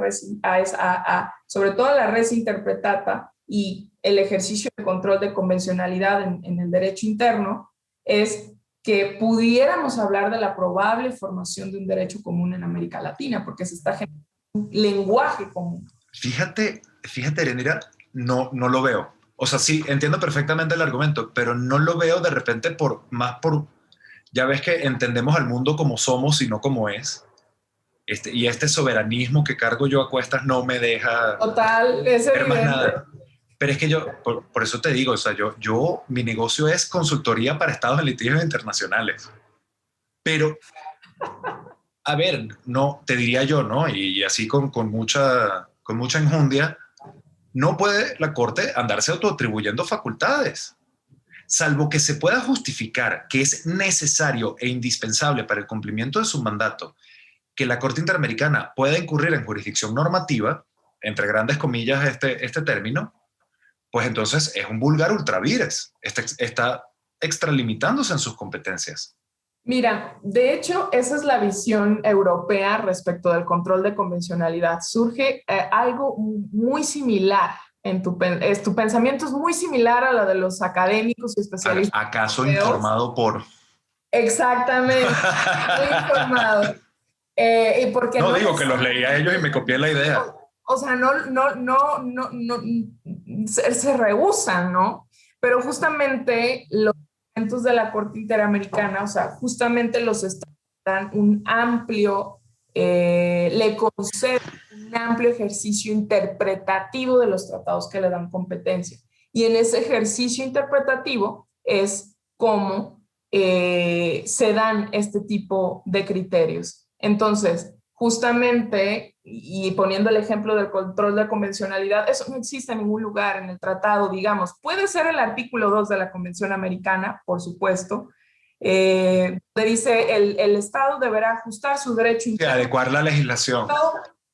sobre todo a la res interpretata y el ejercicio de control de convencionalidad en el derecho interno, es que pudiéramos hablar de la probable formación de un derecho común en América Latina, porque se está generando un lenguaje común. Fíjate, Erendira, no lo veo. O sea, sí, entiendo perfectamente el argumento, pero no lo veo de repente ya ves que entendemos al mundo como somos y no como es. Y este soberanismo que cargo yo a cuestas no me deja Total, es ver más evidente. nada. Pero es que por eso te digo, o sea, mi negocio es consultoría para estados en litigios internacionales. Pero, a ver, no, te diría yo, ¿no? Y así con mucha enjundia, no puede la Corte andarse autoatribuyendo facultades, salvo que se pueda justificar que es necesario e indispensable para el cumplimiento de su mandato que la Corte Interamericana pueda incurrir en jurisdicción normativa, entre grandes comillas este término, pues entonces es un vulgar ultravires, está extralimitándose en sus competencias. Mira, de hecho, esa es la visión europea respecto del control de convencionalidad. Surge algo muy similar. Tu pensamiento es muy similar a la de los académicos y especialistas. ¿Acaso informado por? Exactamente, muy informado. Y porque no digo que los leí a ellos y me copié la idea. O sea, se rehusan, ¿no? Pero justamente los elementos de la Corte Interamericana, o sea, justamente los estados dan un amplio, le conceden un amplio ejercicio interpretativo de los tratados que le dan competencia. Y en ese ejercicio interpretativo es como se dan este tipo de criterios. Entonces, justamente, y poniendo el ejemplo del control de convencionalidad, eso no existe en ningún lugar en el tratado, digamos. Puede ser el artículo 2 de la Convención Americana, por supuesto, donde dice el Estado deberá ajustar su derecho interno. Adecuar la legislación.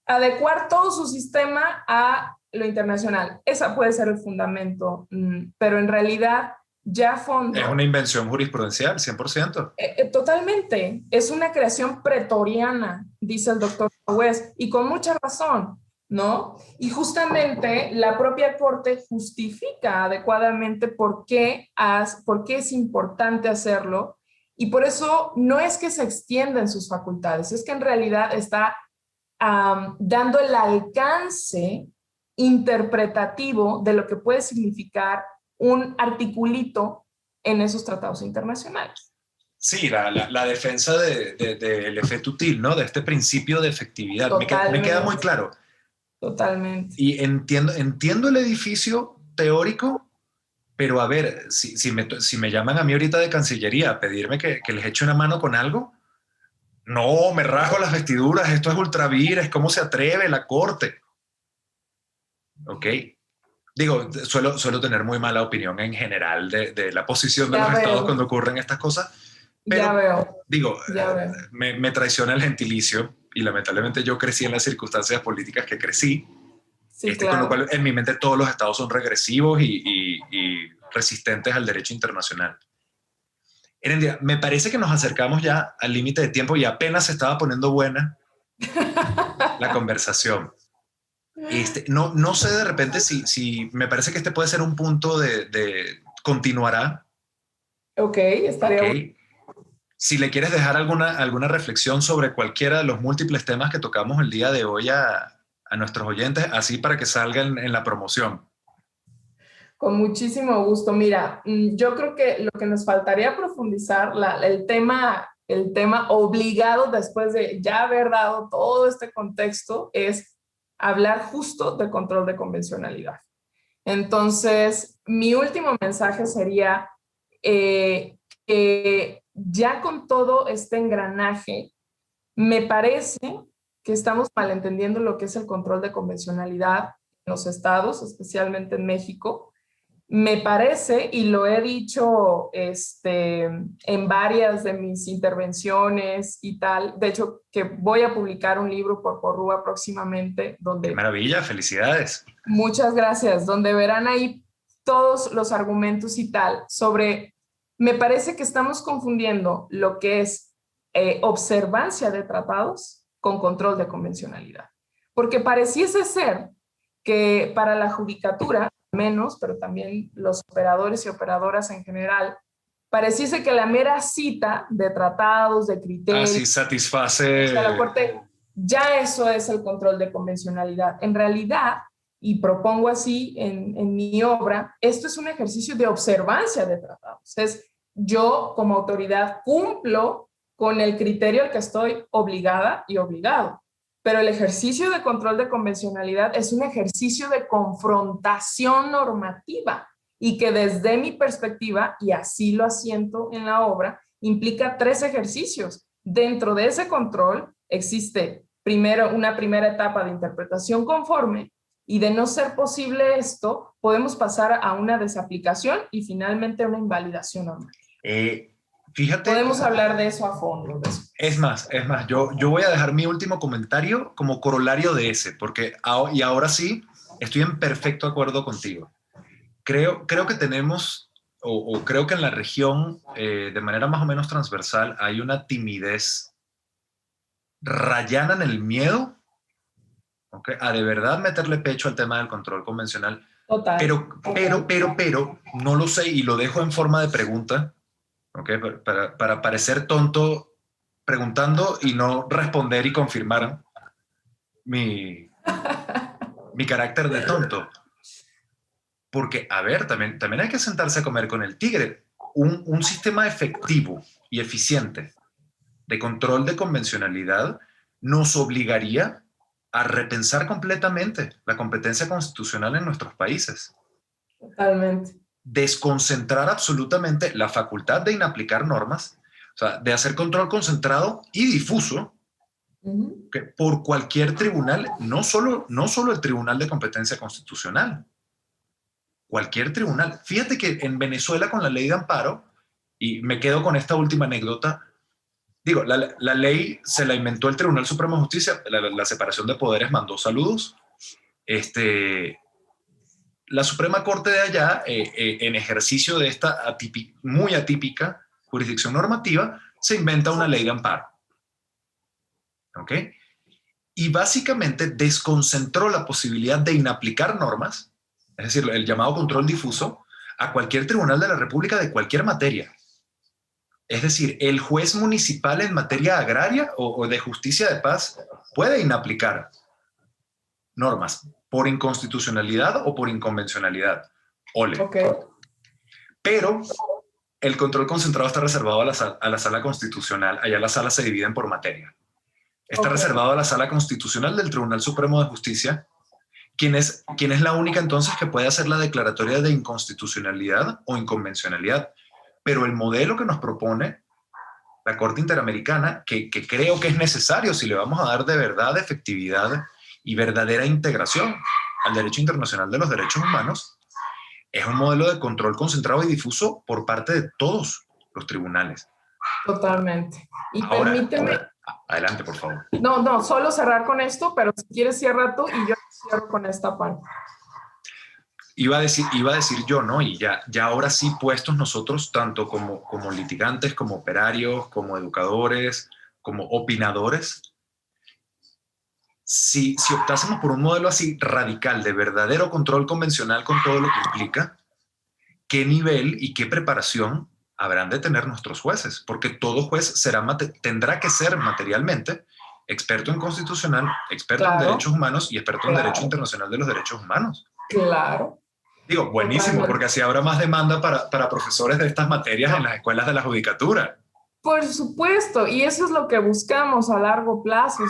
Adecuar todo su sistema a lo internacional. Esa puede ser el fundamento, pero en realidad ya fondo. Es una invención jurisprudencial, 100%. Totalmente. Es una creación pretoriana, dice el doctor West, y con mucha razón, ¿no? Y justamente la propia Corte justifica adecuadamente por qué es importante hacerlo, y por eso no es que se extiendan sus facultades, es que en realidad está dando el alcance interpretativo de lo que puede significar un articulito en esos tratados internacionales. Sí, la defensa del efecto util, ¿no? De este principio de efectividad. Me queda muy claro. Totalmente. Y entiendo el edificio teórico, pero a ver, si me llaman a mí ahorita de Cancillería a pedirme que les eche una mano con algo, no, me rasgo las vestiduras, esto es ultravires, ¿cómo se atreve la Corte? ¿Ok? Digo, suelo tener muy mala opinión en general de la posición de los estados cuando ocurren estas cosas. Pero, ya veo. Digo, me traiciona el gentilicio y lamentablemente yo crecí en las circunstancias políticas que crecí. Sí, claro. Con lo cual en mi mente todos los estados son regresivos y resistentes al derecho internacional. Erendira, me parece que nos acercamos ya al límite de tiempo y apenas se estaba poniendo buena la conversación. No sé de repente si me parece que este puede ser un punto de continuará. Ok, estaría bueno. Si le quieres dejar alguna reflexión sobre cualquiera de los múltiples temas que tocamos el día de hoy a nuestros oyentes, así para que salgan en la promoción. Con muchísimo gusto. Mira, yo creo que lo que nos faltaría profundizar, el tema obligado después de ya haber dado todo este contexto, es hablar justo de control de convencionalidad. Entonces, mi último mensaje sería que ya con todo este engranaje, me parece que estamos malentendiendo lo que es el control de convencionalidad en los estados, especialmente en México. Me parece, y lo he dicho en varias de mis intervenciones y tal, de hecho que voy a publicar un libro por Porrúa próximamente, donde... ¡Qué maravilla! ¡Felicidades! Muchas gracias, donde verán ahí todos los argumentos y tal sobre... Me parece que estamos confundiendo lo que es observancia de tratados con control de convencionalidad. Porque pareciese ser que para la judicatura, menos, pero también los operadores y operadoras en general, pareciese que la mera cita de tratados, de criterios... Así satisface... la Corte, ya eso es el control de convencionalidad. En realidad, y propongo así en mi obra, esto es un ejercicio de observancia de tratados. Es yo como autoridad cumplo con el criterio al que estoy obligada y obligado. Pero el ejercicio de control de convencionalidad es un ejercicio de confrontación normativa y que desde mi perspectiva, y así lo asiento en la obra, implica 3 ejercicios. Dentro de ese control existe primero una primera etapa de interpretación conforme y de no ser posible esto, podemos pasar a una desaplicación y finalmente a una invalidación normativa. Fíjate, podemos hablar de eso a fondo. Es más, yo voy a dejar mi último comentario como corolario de ese, porque y ahora sí, estoy en perfecto acuerdo contigo. Creo que tenemos, o creo que en la región, de manera más o menos transversal, hay una timidez rayana en el miedo, ¿okay? A de verdad meterle pecho al tema del control convencional. Total. Pero, no lo sé y lo dejo en forma de pregunta. Okay, para parecer tonto preguntando y no responder y confirmar mi carácter de tonto. Porque, a ver, también hay que sentarse a comer con el tigre. Un sistema efectivo y eficiente de control de convencionalidad nos obligaría a repensar completamente la competencia constitucional en nuestros países. Totalmente. Desconcentrar absolutamente la facultad de inaplicar normas, o sea, de hacer control concentrado y difuso que por cualquier tribunal, no solo el Tribunal de Competencia Constitucional, cualquier tribunal. Fíjate que en Venezuela con la ley de amparo, y me quedo con esta última anécdota, digo, la ley se la inventó el Tribunal Supremo de Justicia, la separación de poderes mandó saludos, la Suprema Corte de allá, en ejercicio de esta muy atípica jurisdicción normativa, se inventa una ley de amparo. ¿Ok? Y básicamente desconcentró la posibilidad de inaplicar normas, es decir, el llamado control difuso, a cualquier tribunal de la República de cualquier materia. Es decir, el juez municipal en materia agraria o de justicia de paz puede inaplicar normas por inconstitucionalidad o por inconvencionalidad. Ole. Okay. Pero el control concentrado está reservado a la sala constitucional. Allá las salas se dividen por materia. Está reservado a la sala constitucional del Tribunal Supremo de Justicia, quien es la única entonces que puede hacer la declaratoria de inconstitucionalidad o inconvencionalidad. Pero el modelo que nos propone la Corte Interamericana, que creo que es necesario si le vamos a dar de verdad efectividad y verdadera integración al derecho internacional de los derechos humanos, es un modelo de control concentrado y difuso por parte de todos los tribunales. Totalmente. Y ahora, permíteme... Adelante, por favor. No, solo cerrar con esto, pero si quieres cierra tú y yo cierro con esta parte. Iba a decir yo, ¿no? Y ya ahora sí puestos nosotros, tanto como litigantes, como operarios, como educadores, como opinadores, si optásemos por un modelo así radical, de verdadero control convencional con todo lo que implica, ¿qué nivel y qué preparación habrán de tener nuestros jueces? Porque todo juez tendrá que ser materialmente experto en constitucional, experto en derechos humanos y experto en derecho internacional de los derechos humanos. Claro. Digo, buenísimo, Totalmente. porque así habrá más demanda para profesores de estas materias en las escuelas de la judicatura. Por supuesto, y eso es lo que buscamos a largo plazo,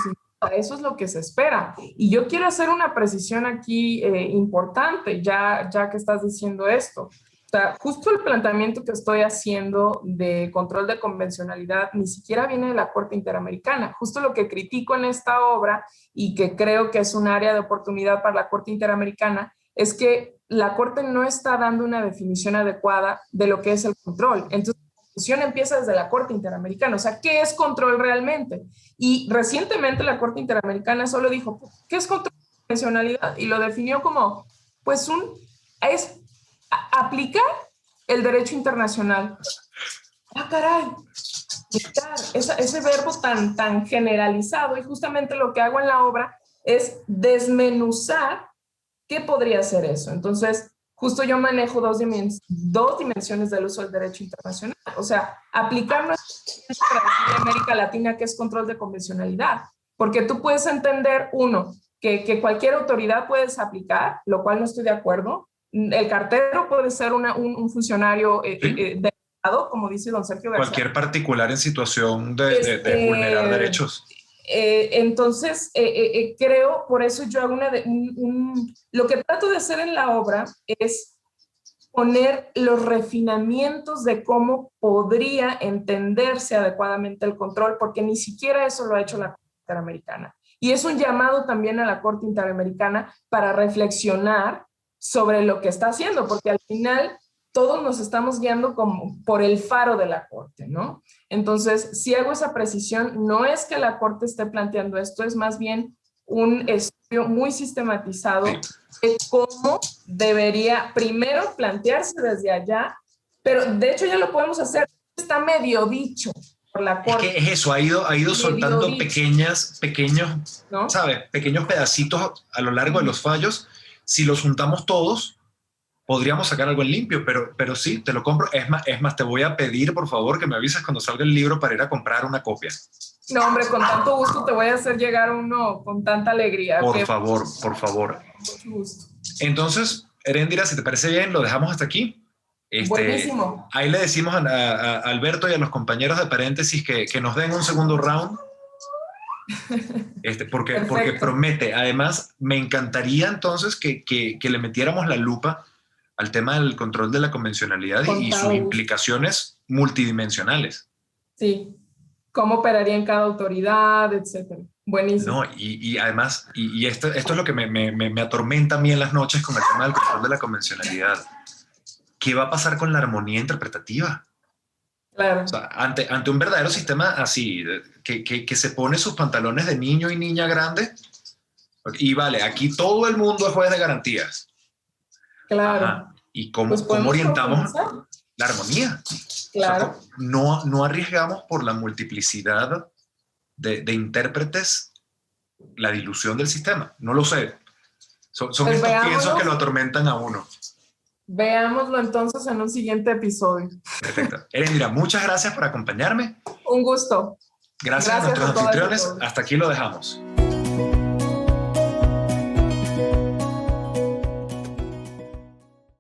eso es lo que se espera. Y yo quiero hacer una precisión aquí importante, ya que estás diciendo esto. O sea, justo el planteamiento que estoy haciendo de control de convencionalidad ni siquiera viene de la Corte Interamericana. Justo lo que critico en esta obra y que creo que es un área de oportunidad para la Corte Interamericana es que la Corte no está dando una definición adecuada de lo que es el control. Entonces, discusión empieza desde la Corte Interamericana, o sea, ¿qué es control realmente? Y recientemente la Corte Interamericana solo dijo, ¿qué es control de convencionalidad? Y lo definió como, pues, es aplicar el derecho internacional. Ah, caray, aplicar, ese verbo tan generalizado, y justamente lo que hago en la obra es desmenuzar qué podría ser eso. Entonces, justo yo manejo dos dimensiones del uso del derecho internacional. O sea, aplicar nuestra para decir América Latina que es control de convencionalidad. Porque tú puedes entender, uno, que cualquier autoridad puedes aplicar, lo cual no estoy de acuerdo. El cartero puede ser un funcionario de Estado, como dice don Sergio García. Cualquier particular en situación de vulnerar derechos. Entonces, creo, por eso yo hago lo que trato de hacer en la obra es poner los refinamientos de cómo podría entenderse adecuadamente el control, porque ni siquiera eso lo ha hecho la Corte Interamericana. Y es un llamado también a la Corte Interamericana para reflexionar sobre lo que está haciendo, porque al final todos nos estamos guiando como por el faro de la Corte, ¿no? Entonces, si hago esa precisión, no es que la Corte esté planteando esto, es más bien un estudio muy sistematizado de cómo debería primero plantearse desde allá, pero de hecho ya lo podemos hacer, está medio dicho por la Corte. Es que es eso, ha ido soltando pequeños, ¿no? ¿Sabes? Pequeños pedacitos a lo largo de los fallos. Si los juntamos todos, podríamos sacar algo en limpio, pero sí, te lo compro. Es más, te voy a pedir, por favor, que me avises cuando salga el libro para ir a comprar una copia. No, hombre, con tanto gusto te voy a hacer llegar uno con tanta alegría. Por favor, por favor. Mucho gusto. Entonces, Heréndira, si te parece bien, lo dejamos hasta aquí. Buenísimo. Ahí le decimos a Alberto y a los compañeros de paréntesis que nos den un segundo round. Porque promete. Además, me encantaría entonces que le metiéramos la lupa al tema del control de la convencionalidad y sus implicaciones multidimensionales. Sí, cómo operaría en cada autoridad, etcétera. Buenísimo. No, y además, esto es lo que me atormenta a mí en las noches con el tema del control de la convencionalidad. ¿Qué va a pasar con la armonía interpretativa? Claro. O sea, ante un verdadero sistema así, que se pone sus pantalones de niño y niña grande, y vale, aquí todo el mundo es juez de garantías. Claro. Ajá. ¿Y cómo orientamos la armonía? Claro. O sea, no arriesgamos por la multiplicidad de intérpretes la dilución del sistema. No lo sé. Son estos piensos que lo atormentan a uno. Veámoslo entonces en un siguiente episodio. Perfecto. Heréndira, muchas gracias por acompañarme. Un gusto. Gracias a nuestros anfitriones. Hasta aquí lo dejamos.